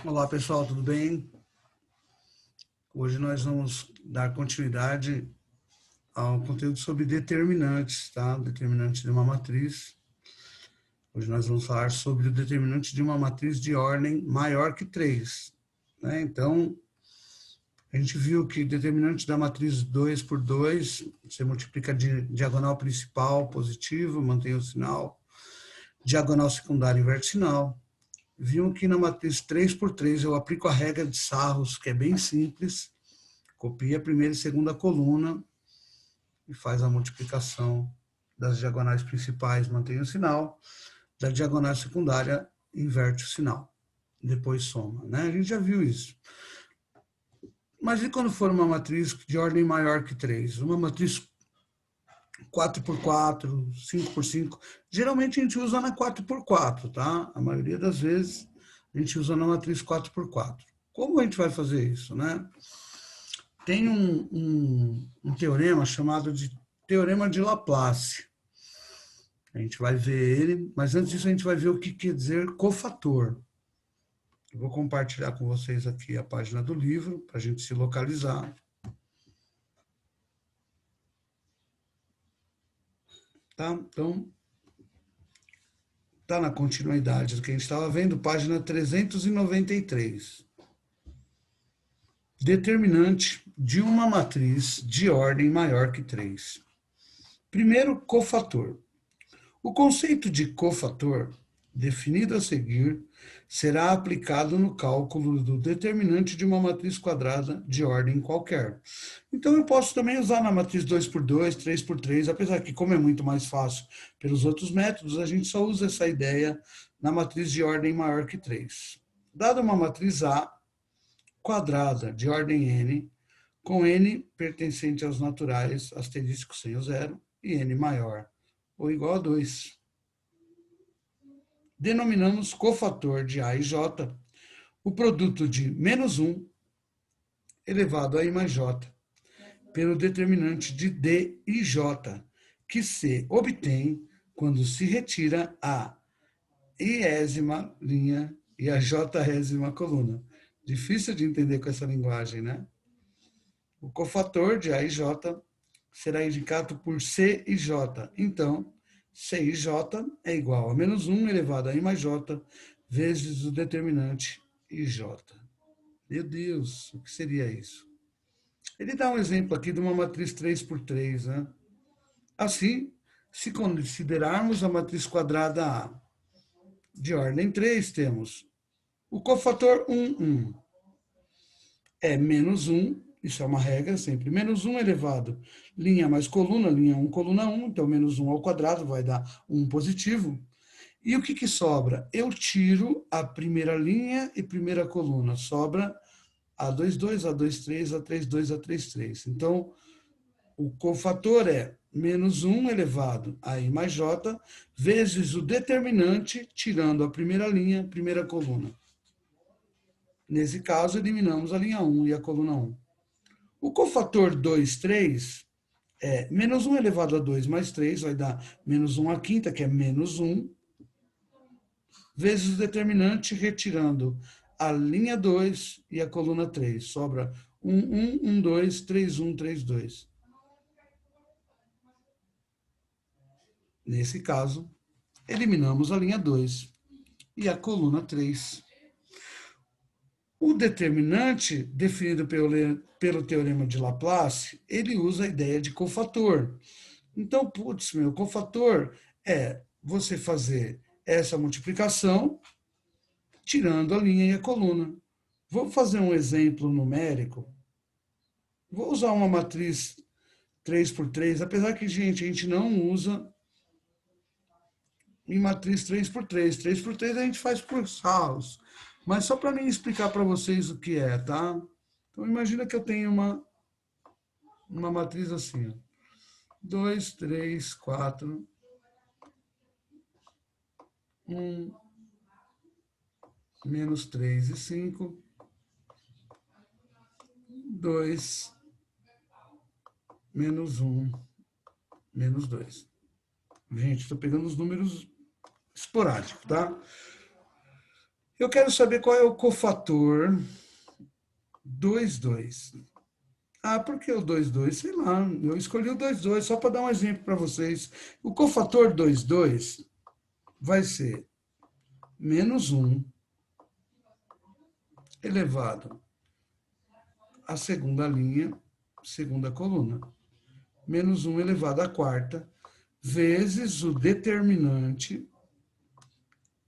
Olá pessoal, tudo bem? Hoje nós vamos dar continuidade ao conteúdo sobre determinantes, tá? Determinante de uma matriz. Hoje nós vamos falar sobre o determinante de uma matriz de ordem maior que 3, né? Então, a gente viu que determinante da matriz 2 por 2, você multiplica de diagonal principal positivo, mantém o sinal, diagonal secundária inverte sinal. Viu que na matriz 3 por 3 eu aplico a regra de Sarros, que é bem simples. Copia a primeira e segunda coluna e faz a multiplicação das diagonais principais, mantém o sinal, da diagonal secundária, inverte o sinal. Depois soma, né? A gente já viu isso. Mas e quando for uma matriz de ordem maior que 3? Uma matriz 4 por 4, 5 por 5. Geralmente a gente usa na 4 por 4, tá? A maioria das vezes a gente usa na matriz 4 por 4. Como a gente vai fazer isso, né? Tem um teorema chamado de Teorema de Laplace. A gente vai ver ele, mas antes disso a gente vai ver o que quer dizer cofator. Eu vou compartilhar com vocês aqui a página do livro, para a gente se localizar. Tá? Então, está na continuidade do que a gente estava vendo, página 393. Determinante de uma matriz de ordem maior que 3. Primeiro, cofator. O conceito de cofator, definido a seguir, será aplicado no cálculo do determinante de uma matriz quadrada de ordem qualquer. Então, eu posso também usar na matriz 2 por 2, 3 por 3, apesar que, como é muito mais fácil pelos outros métodos, a gente só usa essa ideia na matriz de ordem maior que 3. Dada uma matriz A quadrada de ordem n, com n pertencente aos naturais, asterisco sem o zero, e n maior ou igual a 2. Denominamos cofator de A e J o produto de menos 1 elevado a I mais J pelo determinante de D e J, que se obtém quando se retira a iésima linha e a jésima coluna. Difícil de entender com essa linguagem, né? O cofator de A e J será indicado por C e J. Então, C e J é igual a menos 1 elevado a I mais J vezes o determinante IJ. Meu Deus, o que seria isso? Ele dá um exemplo aqui de uma matriz 3 por 3, né? Assim, se considerarmos a matriz quadrada A de ordem 3, temos o cofator 1, 1. É menos 1, isso é uma regra sempre, menos 1 elevado, linha mais coluna, linha 1, coluna 1, então menos 1 ao quadrado vai dar 1 positivo. E o que sobra? Eu tiro a primeira linha e primeira coluna, sobra A22, A23, A32, A33. Então, o cofator é menos 1 elevado a I mais J, vezes o determinante, tirando a primeira linha, primeira coluna. Nesse caso, eliminamos a linha 1 e a coluna 1. O cofator 2, 3 é menos 1 elevado a 2 mais 3, vai dar menos 1 à quinta, que é menos 1, vezes o determinante, retirando a linha 2 e a coluna 3. Sobra 1, 1, 1, 2, 3, 1, 3, 2. Nesse caso, eliminamos a linha 2 e a coluna 3. O determinante, definido pelo teorema de Laplace, ele usa a ideia de cofator. Então, putz, meu, cofator é você fazer essa multiplicação tirando a linha e a coluna. Vou fazer um exemplo numérico. Vou usar uma matriz 3 por 3, apesar que, gente, a gente não usa em matriz 3 por 3. 3 por 3 a gente faz por Sarros. Mas só para mim explicar para vocês o que é, tá? Então, imagina que eu tenho uma matriz assim, ó. 2, 3, 4, 1, menos 3 e 5, 2, menos 1, menos 2. Gente, estou pegando os números esporádicos, tá? Eu quero saber qual é o cofator 2,2. Ah, por que o 2,2? Sei lá, eu escolhi o 2,2 só para dar um exemplo para vocês. O cofator 2,2 vai ser -1 elevado à segunda linha, segunda coluna, -1 elevado à quarta, vezes o determinante,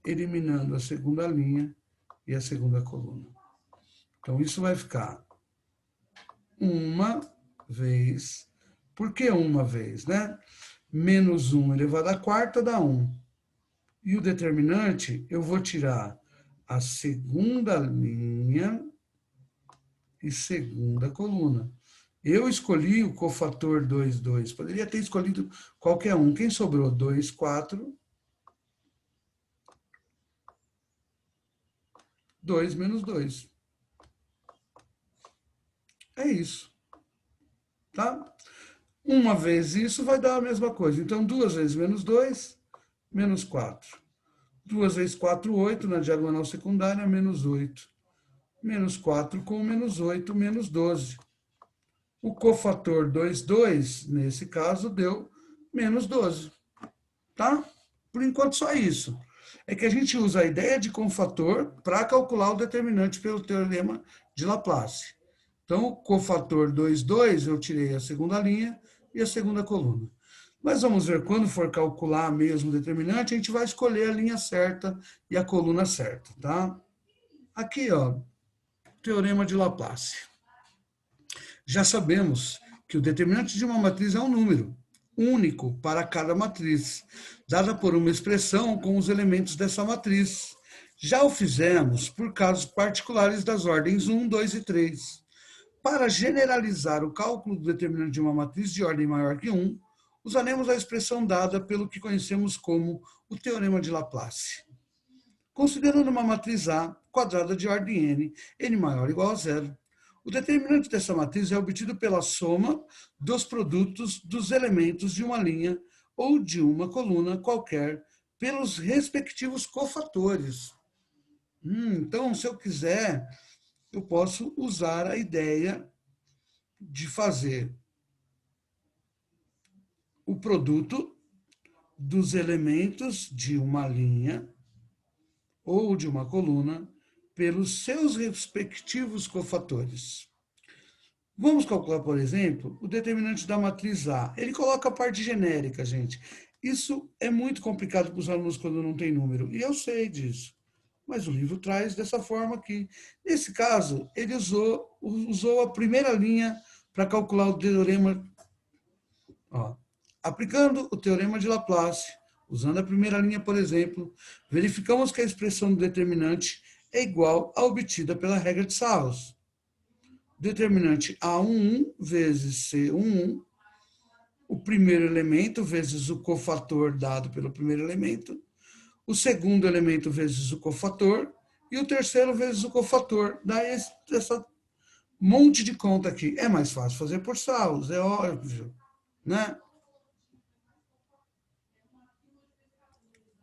eliminando a segunda linha e a segunda coluna. Então, isso vai ficar uma vez. Por que uma vez, né? -1 elevado à quarta dá 1. E o determinante, eu vou tirar a segunda linha e segunda coluna. Eu escolhi o cofator 2,2. Poderia ter escolhido qualquer um. Quem sobrou? 2, 4. 2 menos 2. É isso. Tá? Uma vez isso vai dar a mesma coisa. Então, 2 vezes -2, -4. 2 vezes 4, 8. Na diagonal secundária, -8. -4 com -8, -12. O cofator 2,2, nesse caso, deu -12. Tá? Por enquanto, só isso. É que a gente usa a ideia de cofator para calcular o determinante pelo teorema de Laplace. Então, o cofator 2,2, eu tirei a segunda linha e a segunda coluna. Mas vamos ver, quando for calcular mesmo o determinante, a gente vai escolher a linha certa e a coluna certa, tá? Aqui, ó, teorema de Laplace. Já sabemos que o determinante de uma matriz é um número único para cada matriz, dada por uma expressão com os elementos dessa matriz. Já o fizemos por casos particulares das ordens 1, 2 e 3. Para generalizar o cálculo do determinante de uma matriz de ordem maior que 1, usaremos a expressão dada pelo que conhecemos como o teorema de Laplace. Considerando uma matriz A quadrada de ordem n maior ou igual a zero, o determinante dessa matriz é obtido pela soma dos produtos dos elementos de uma linha ou de uma coluna qualquer pelos respectivos cofatores. Então, se eu quiser, eu posso usar a ideia de fazer o produto dos elementos de uma linha ou de uma coluna pelos seus respectivos cofatores. Vamos calcular, por exemplo, o determinante da matriz A. Ele coloca a parte genérica, gente. Isso é muito complicado para os alunos quando não tem número, e eu sei disso. Mas o livro traz dessa forma aqui. Nesse caso, ele usou a primeira linha para calcular o teorema. Ó, aplicando o teorema de Laplace, usando a primeira linha, por exemplo, verificamos que a expressão do determinante é igual à obtida pela regra de Sarros. Determinante A11 vezes C11, o primeiro elemento vezes o cofator dado pelo primeiro elemento, o segundo elemento vezes o cofator e o terceiro vezes o cofator. Dá essa monte de conta aqui. É mais fácil fazer por Sarros, é óbvio, né?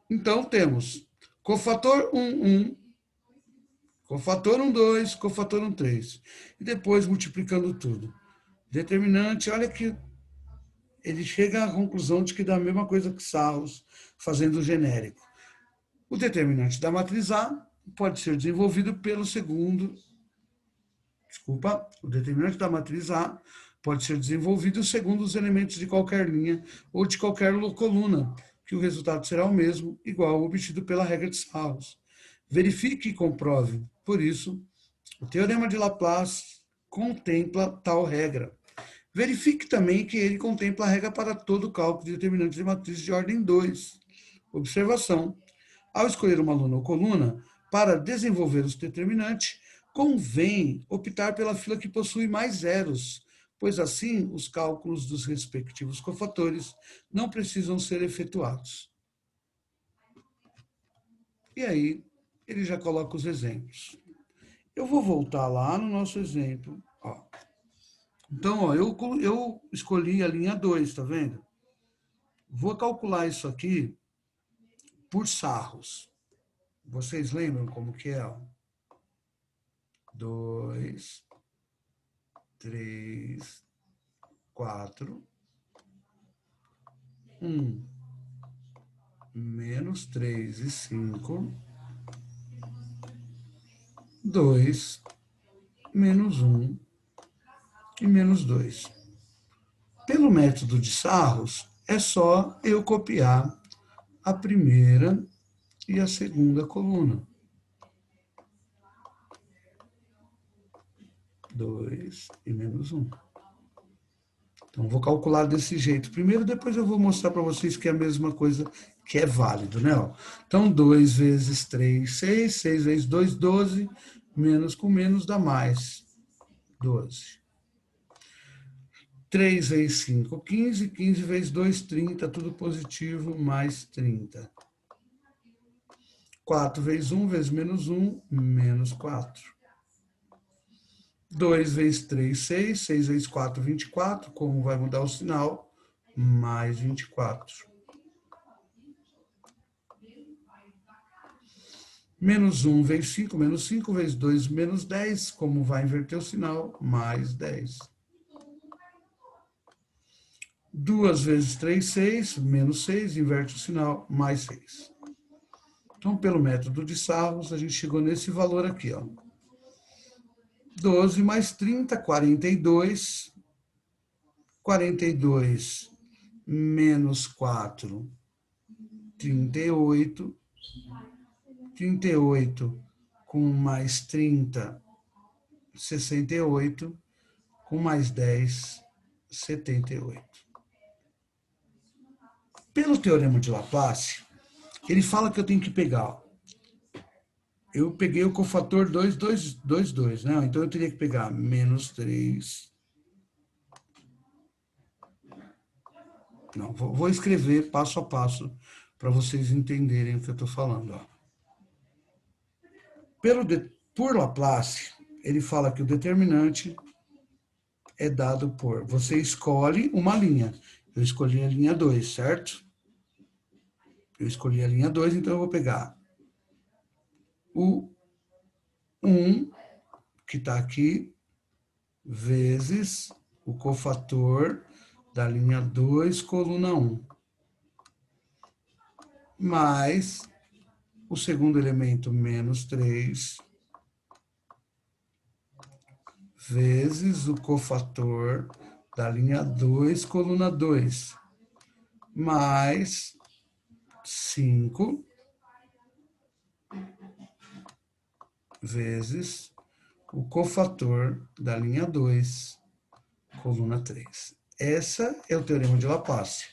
Então, temos cofator 1,1, cofator 1,2, cofator 1,3. E depois multiplicando tudo. Determinante, olha que ele chega à conclusão de que dá a mesma coisa que Sarros, fazendo o genérico. O determinante da matriz A pode ser desenvolvido pelo segundo. O determinante da matriz A pode ser desenvolvido segundo os elementos de qualquer linha ou de qualquer coluna, que o resultado será o mesmo, igual ao obtido pela regra de Sarros. Verifique e comprove. Por isso, o teorema de Laplace contempla tal regra. Verifique também que ele contempla a regra para todo cálculo de determinantes de matriz de ordem 2. Observação. Ao escolher uma luna ou coluna, para desenvolver os determinantes, convém optar pela fila que possui mais zeros, pois assim os cálculos dos respectivos cofatores não precisam ser efetuados. E aí, ele já coloca os exemplos. Eu vou voltar lá no nosso exemplo. Ó. Então, ó, eu escolhi a linha 2, tá vendo? Vou calcular isso aqui por Sarros. Vocês lembram como que é? 2, 3, 4, 1, menos 3 e 5, 2, menos 1 e menos 2. Pelo método de Sarros, é só eu copiar a primeira e a segunda coluna. 2 e menos 1. Então, vou calcular desse jeito. Primeiro, depois eu vou mostrar para vocês que é a mesma coisa, que é válido, né? Então, 2 vezes 3, 6. 6 vezes 2, 12. Menos com menos dá mais. 12. 3 vezes 5, 15. 15 vezes 2, 30. Tudo positivo, mais 30. 4 vezes 1, vezes menos 1, menos 4. 2 vezes 3, 6. 6 vezes 4, 24. Como vai mudar o sinal? Mais 24. Menos 1 vezes 5, menos 5 vezes 2, menos 10. Como vai inverter o sinal? Mais 10. 2 vezes 3, 6. Menos 6, inverte o sinal, mais 6. Então, pelo método de Sarros, a gente chegou nesse valor aqui, ó. 12 mais 30, 42. 42 menos 4, 38. 38 com mais 30, 68. Com mais 10, 78. Pelo teorema de Laplace, ele fala que eu tenho que pegar. Eu peguei o cofator 2, 2, 2, 2, né? Então eu teria que pegar menos 3. Não, vou escrever passo a passo para vocês entenderem o que eu estou falando. Ó. Por Laplace, ele fala que o determinante é dado por... Você escolhe uma linha. Eu escolhi a linha 2, certo? Eu escolhi a linha 2, então eu vou pegar o 1, que está aqui, vezes o cofator da linha 2, coluna 1, mais o segundo elemento, menos 3, vezes o cofator da linha 2, coluna 2, mais 5, vezes o cofator da linha 2, coluna 3. Essa é o teorema de Laplace,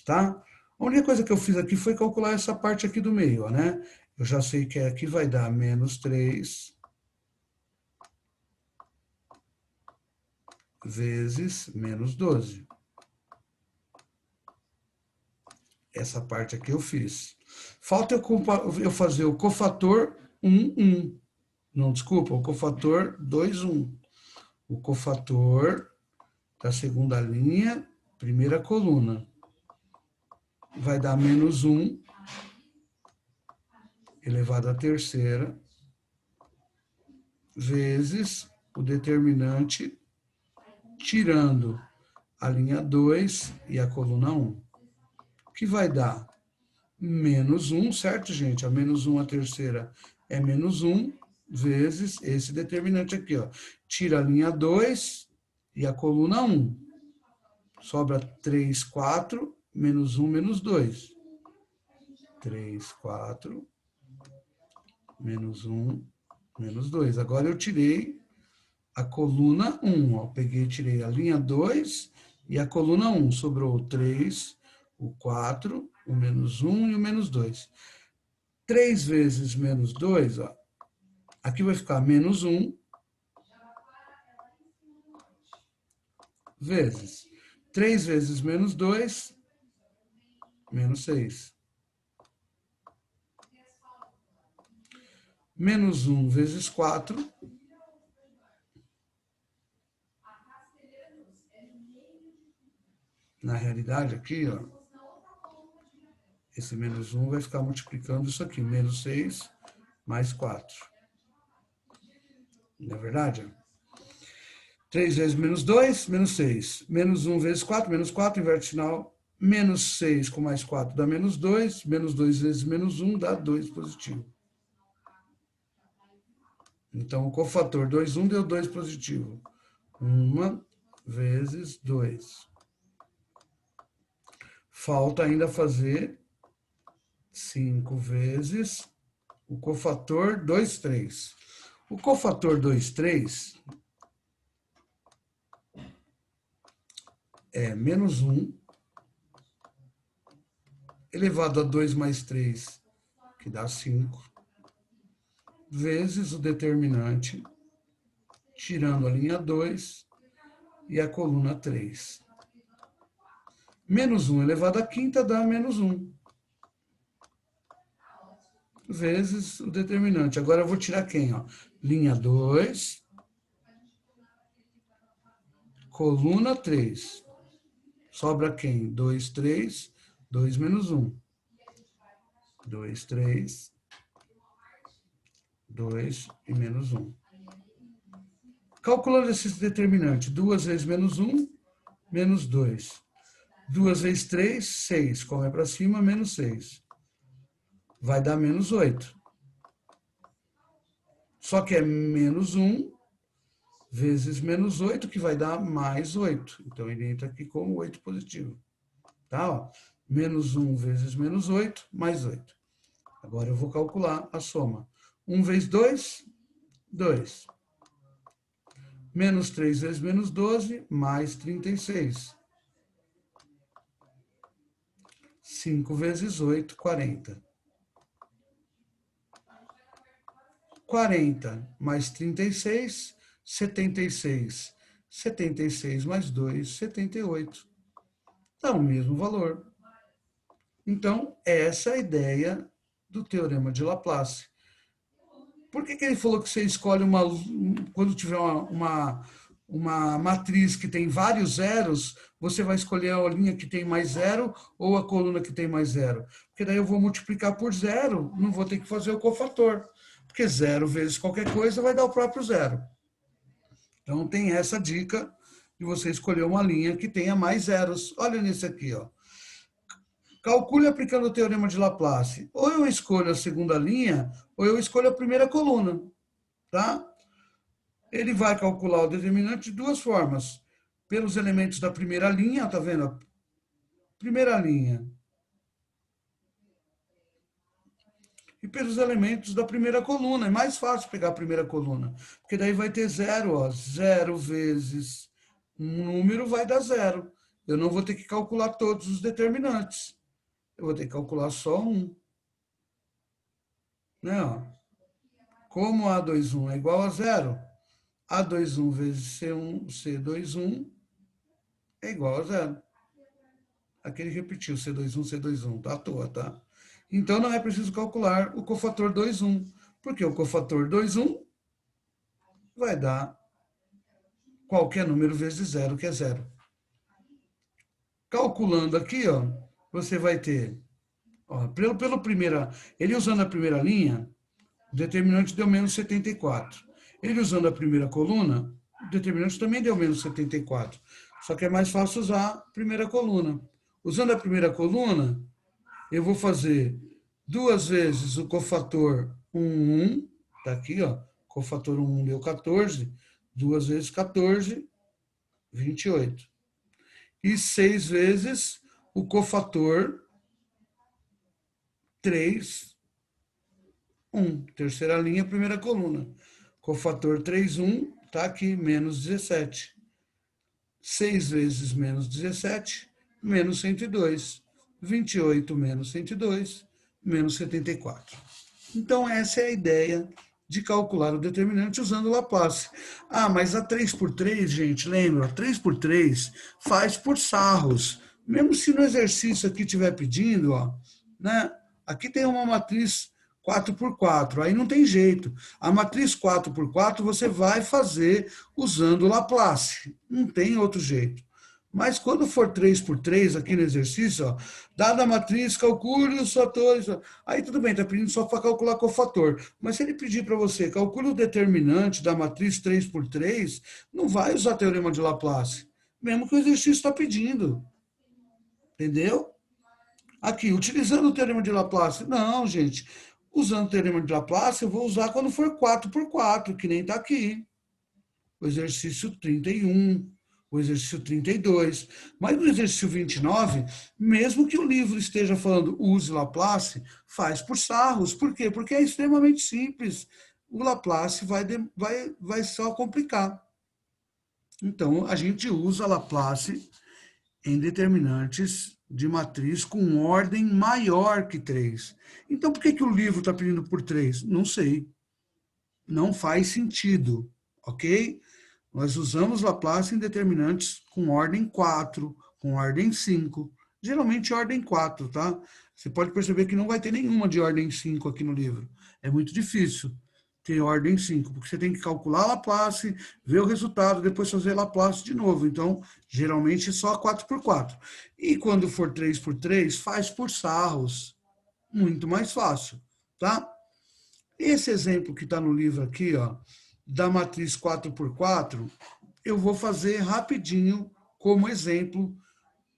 tá? A única coisa que eu fiz aqui foi calcular essa parte aqui do meio, ó, né? Eu já sei que aqui vai dar menos 3 vezes menos 12. Essa parte aqui eu fiz. Falta eu fazer o cofator 1, 1. Não, desculpa, o cofator 2, 1. O cofator da segunda linha, primeira coluna. Vai dar menos 1 elevado à terceira, vezes o determinante, tirando a linha 2 e a coluna 1. Que vai dar menos 1, certo, gente? A menos 1 à terceira é menos 1, vezes esse determinante aqui, ó. Tira a linha 2 e a coluna 1. Sobra 3, 4, menos 1, menos 2. 3, 4, menos 1, menos 2. Agora eu tirei a coluna 1, ó. Peguei e tirei a linha 2 e a coluna 1. Sobrou o 3, o 4, o menos 1 e o menos 2. 3 vezes menos 2, ó. Aqui vai ficar menos 1 vezes 3 vezes menos 2, menos 6. Menos 1 vezes 4. Na realidade, aqui, ó, esse menos 1 vai ficar multiplicando isso aqui. Menos 6 mais 4. Não é verdade? 3 vezes menos 2, menos 6. Menos 1 vezes 4, menos 4, inverte sinal. Menos 6 com mais 4 dá menos 2. Menos 2 vezes menos 1 dá 2 positivo. Então, o cofator 2, 1 deu 2 positivo. 1 vezes 2. Falta ainda fazer 5 vezes o cofator 2, 3. O cofator 2, 3 é menos 1 elevado a 2 mais 3, que dá 5, vezes o determinante, tirando a linha 2 e a coluna 3. Menos 1 elevado à quinta dá menos 1, vezes o determinante. Agora eu vou tirar quem? Ó? Linha 2, coluna 3. Sobra quem? 2, 3, 2 menos 1. 2, 3, 2 e menos 1. Calculando esses determinantes, 2 vezes menos 1, menos 2. 2 vezes 3, 6. Como é para cima, menos 6. Vai dar menos 8. Só que é menos 1 vezes menos 8, que vai dar mais 8. Então, ele entra aqui como 8 positivo. Tá? Ó. Menos 1 vezes menos 8, mais 8. Agora eu vou calcular a soma. 1 vezes 2, 2. Menos 3 vezes menos 12, mais 36. 5 vezes 8, 40. 40 mais 36, 76. 76 mais 2, 78. Dá o mesmo valor. Então, essa é a ideia do teorema de Laplace. Por que ele falou que você escolhe quando tiver uma matriz que tem vários zeros, você vai escolher a linha que tem mais zero ou a coluna que tem mais zero? Porque daí eu vou multiplicar por zero, não vou ter que fazer o cofator. Porque zero vezes qualquer coisa vai dar o próprio zero. Então, tem essa dica de você escolher uma linha que tenha mais zeros. Olha nesse aqui, ó. Calcule aplicando o teorema de Laplace. Ou eu escolho a segunda linha, ou eu escolho a primeira coluna, tá? Ele vai calcular o determinante de duas formas. Pelos elementos da primeira linha, tá vendo? Primeira linha. E pelos elementos da primeira coluna. É mais fácil pegar a primeira coluna. Porque daí vai ter zero, ó. Zero vezes um número vai dar zero. Eu não vou ter que calcular todos os determinantes. Eu vou ter que calcular só um. Né, ó? Como A21 é igual a zero, A21 vezes C21 é igual a zero. Aqui ele repetiu C21, C21, tá à toa, tá? Então não é preciso calcular o cofator 2,1, porque o cofator 2,1 vai dar qualquer número vezes zero, que é zero. Calculando aqui, ó, você vai ter, ó, ele usando a primeira linha, o determinante deu menos 74. Ele usando a primeira coluna, o determinante também deu menos 74. Só que é mais fácil usar a primeira coluna. Usando a primeira coluna, eu vou fazer 2 vezes o cofator 1, tá aqui, ó. Cofator 1 deu 14. 2 vezes 14, 28. E 6 vezes o cofator 3, 1. Terceira linha, primeira coluna. Cofator 3, 1, tá aqui, menos 17. 6 vezes menos 17, menos 102. 28 menos 102, menos 74. Então, essa é a ideia de calcular o determinante usando o Laplace. Ah, mas a 3 por 3, gente, lembra? 3 por 3 faz por sarros. Mesmo se no exercício aqui estiver pedindo, ó, né? Aqui tem uma matriz 4 por 4, aí não tem jeito. A matriz 4 por 4 você vai fazer usando o Laplace. Não tem outro jeito. Mas quando for 3 por 3 aqui no exercício, ó, dada a matriz, calcule os fatores. Aí tudo bem, está pedindo só para calcular cofator. Mas se ele pedir para você, calcule o determinante da matriz 3 por 3, não vai usar teorema de Laplace. Mesmo que o exercício está pedindo. Entendeu? Aqui, utilizando o teorema de Laplace. Não, gente. Usando o teorema de Laplace, eu vou usar quando for 4 por 4, que nem está aqui. O exercício 31, o exercício 32. Mas no exercício 29, mesmo que o livro esteja falando use Laplace, faz por sarros. Por quê? Porque é extremamente simples. O Laplace vai só complicar. Então, a gente usa Laplace em determinantes de matriz com ordem maior que 3. Então, por que o livro está pedindo por 3? Não sei. Não faz sentido, ok? Nós usamos Laplace em determinantes com ordem 4, com ordem 5, geralmente ordem 4, tá? Você pode perceber que não vai ter nenhuma de ordem 5 aqui no livro. É muito difícil ter ordem 5, porque você tem que calcular Laplace, ver o resultado, depois fazer Laplace de novo. Então, geralmente só 4 por 4. E quando for 3 por 3, faz por sarros. Muito mais fácil, tá? Esse exemplo que está no livro aqui, ó, da matriz 4 por 4, eu vou fazer rapidinho como exemplo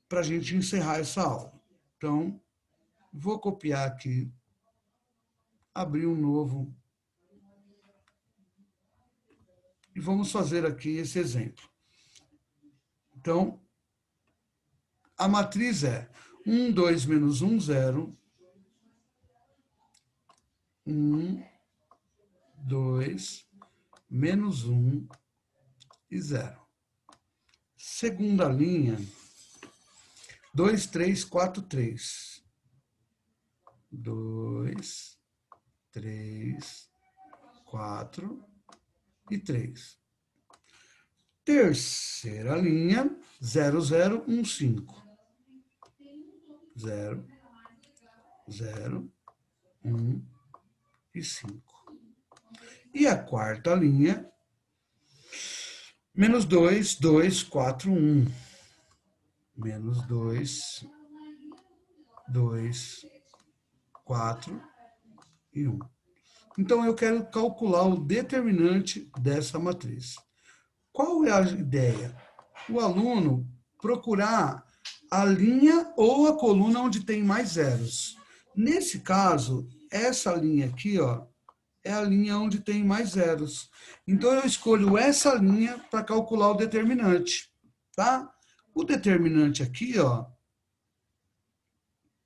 para a gente encerrar essa aula. Então, vou copiar aqui, abrir um novo e vamos fazer aqui esse exemplo. Então, a matriz é 1, 2, menos 1, 0, 1, 2, menos 1 e 0. Segunda linha, 2, 3, 4, 3. 2, 3, 4 e 3. Terceira linha, 0, 0, 1, 5. 0, 0, 1 e 5. E a quarta linha, menos 2, 2, 4, 1. Menos 2, 2, 4 e 1. Então, eu quero calcular o determinante dessa matriz. Qual é a ideia? O aluno procurar a linha ou a coluna onde tem mais zeros. Nesse caso, essa linha aqui, ó, é a linha onde tem mais zeros. Então, eu escolho essa linha para calcular o determinante, tá? O determinante aqui, ó,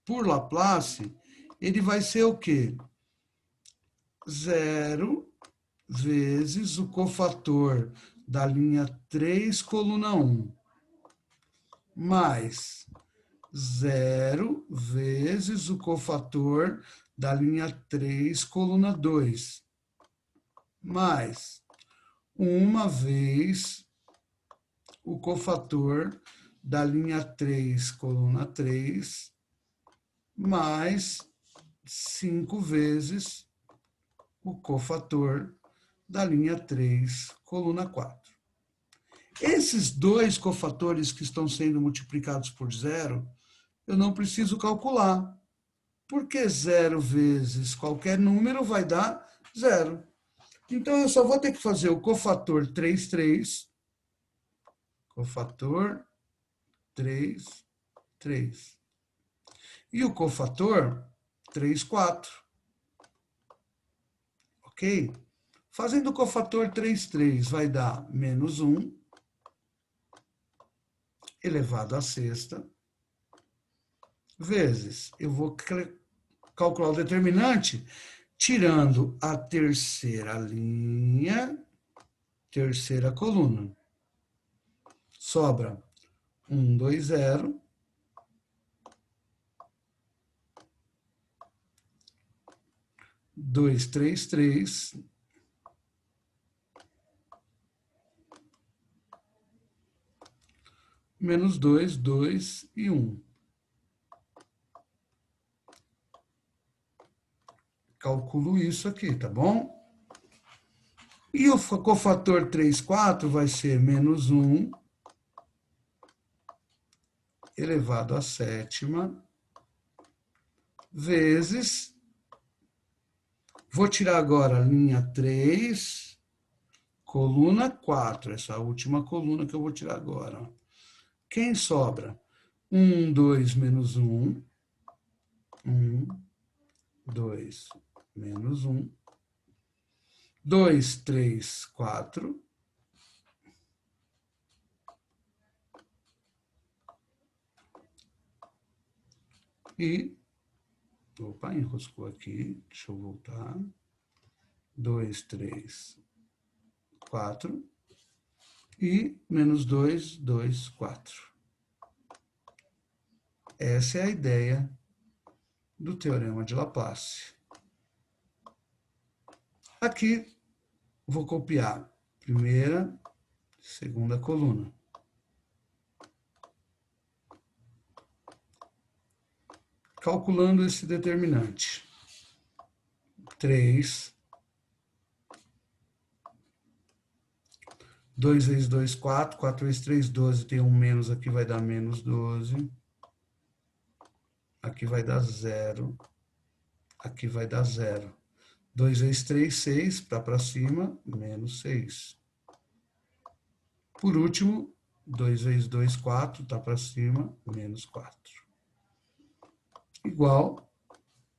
por Laplace, ele vai ser o quê? 0 vezes o cofator da linha 3, coluna 1, mais 0 vezes o cofator da linha 3, coluna 2, mais 1 vez o cofator da linha 3, coluna 3, mais 5 vezes o cofator da linha 3, coluna 4. Esses dois cofatores que estão sendo multiplicados por zero, eu não preciso calcular, porque 0 vezes qualquer número vai dar 0. Então, eu só vou ter que fazer o cofator 3, 3, cofator 3, 3. E o cofator 3, 4. Ok? Fazendo o cofator 3, 3 vai dar menos 1 elevado à sexta, vezes, eu vou calcular o determinante tirando a terceira linha, terceira coluna. Sobra 1, 2, 0. Dois, três, três. Menos 2, 2 e 1. Calculo isso aqui, tá bom? E o cofator 3, 4 vai ser menos 1 elevado à sétima vezes, vou tirar agora a linha 3, coluna 4, essa última coluna que eu vou tirar agora. Quem sobra? 1, 2, menos 1. 1, 2, menos 1. 2, 3, 4. E, opa, enroscou aqui, deixa eu voltar. 2, 3, 4. E menos 2, 2, 4. Essa é a ideia do Teorema de Laplace. Aqui, vou copiar primeira, segunda coluna. Calculando esse determinante. 3. 2 vezes 2, 4. 4 vezes 3, 12. Tem um menos aqui, vai dar menos 12. Aqui vai dar 0. Aqui vai dar 0. 2 vezes 3, 6. Para cima, menos 6. Por último, 2 vezes 2, 4. Está para cima, menos 4. Igual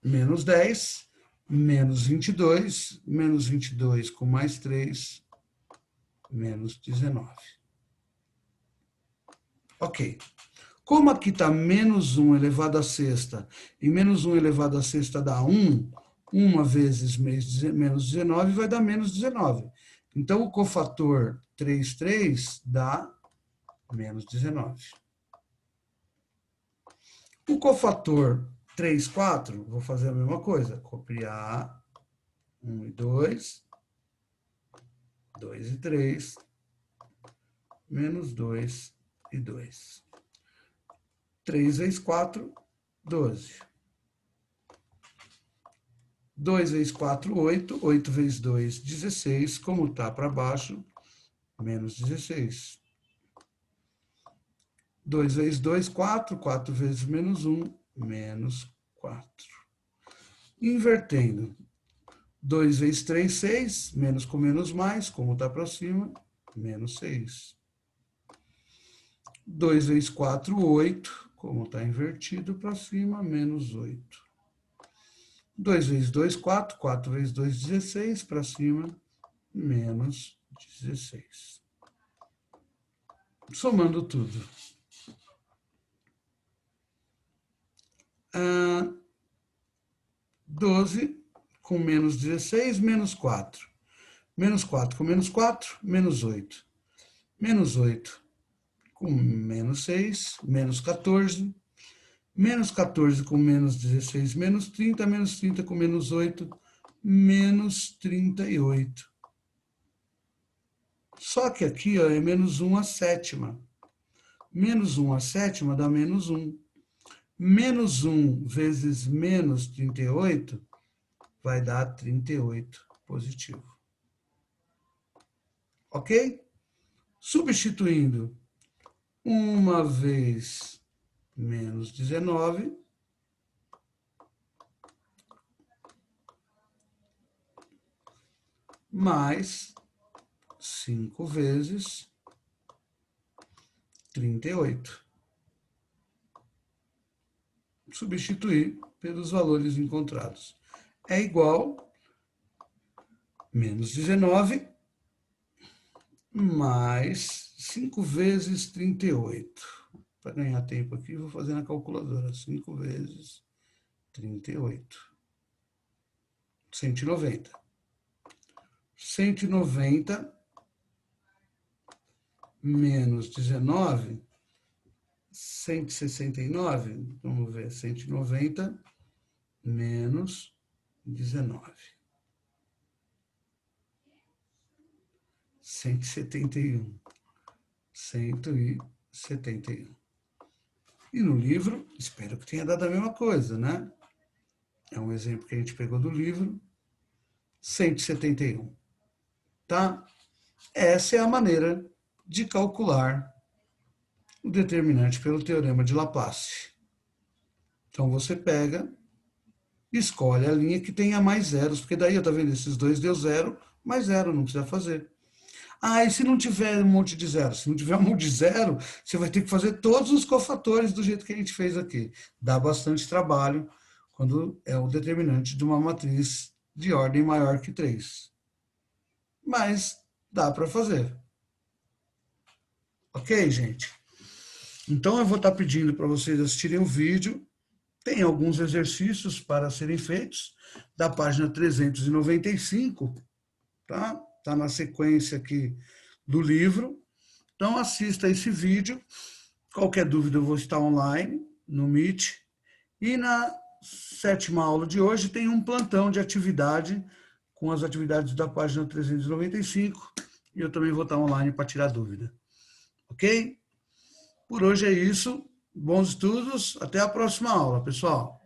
menos 10, menos 22. Menos 22 com mais 3, menos 19. Ok. Como aqui está menos 1 elevado à sexta, e menos 1 elevado à sexta dá 1, 1 vezes menos 19 vai dar menos 19. Então, o cofator 3, 3 dá menos 19. O cofator 3, 4, vou fazer a mesma coisa. Copiar 1 e 2, 2 e 3, menos 2 e 2. 3 vezes 4, 12. 2 vezes 4, 8. 8 vezes 2, 16. Como está para baixo, menos 16. 2 vezes 2, 4. 4 vezes menos 1, menos 4. Invertendo. 2 vezes 3, 6. Menos com menos mais, como está para cima, menos 6. 2 vezes 4, 8. Como está invertido para cima, menos 8. 2 vezes 2, 4. 4 vezes 2, 16. Para cima, menos 16. Somando tudo. 12 com menos 16, menos 4. Menos 4 com menos 4, menos 8. Menos 8 com menos 6, menos 14. Menos 14 com menos 16, menos 30. Menos 30 com menos 8, menos 38. Só que aqui ó, é menos 1 à sétima. Menos 1 à sétima dá menos 1. Menos 1 vezes menos 38 vai dar 38 positivo. Ok? Substituindo 1 vez menos 19, mais 5 vezes 38. Substituir pelos valores encontrados. É igual menos 19 mais 5 vezes 38. Para ganhar tempo aqui, vou fazer na calculadora. 5 vezes 38. 190. 190 menos 19, 169. Vamos ver, 190 menos 19. 171. 171. E no livro, espero que tenha dado a mesma coisa, né? É um exemplo que a gente pegou do livro. 171. Tá? Essa é a maneira de calcular o determinante pelo teorema de Laplace. Então, você pega, escolhe a linha que tenha mais zeros, porque daí, tá vendo, esses dois deu zero, mais zero, não precisa fazer. Ah, e se não tiver um monte de zero? Se não tiver um monte de zero, você vai ter que fazer todos os cofatores do jeito que a gente fez aqui. Dá bastante trabalho quando é o determinante de uma matriz de ordem maior que 3. Mas dá para fazer. Ok, gente? Então eu vou estar pedindo para vocês assistirem o vídeo. Tem alguns exercícios para serem feitos da página 395, tá? Está na sequência aqui do livro. Então assista esse vídeo. Qualquer dúvida eu vou estar online no Meet. E na 7ª aula de hoje tem um plantão de atividade com as atividades da página 395. E eu também vou estar online para tirar dúvida. Ok? Por hoje é isso. Bons estudos. Até a próxima aula, pessoal.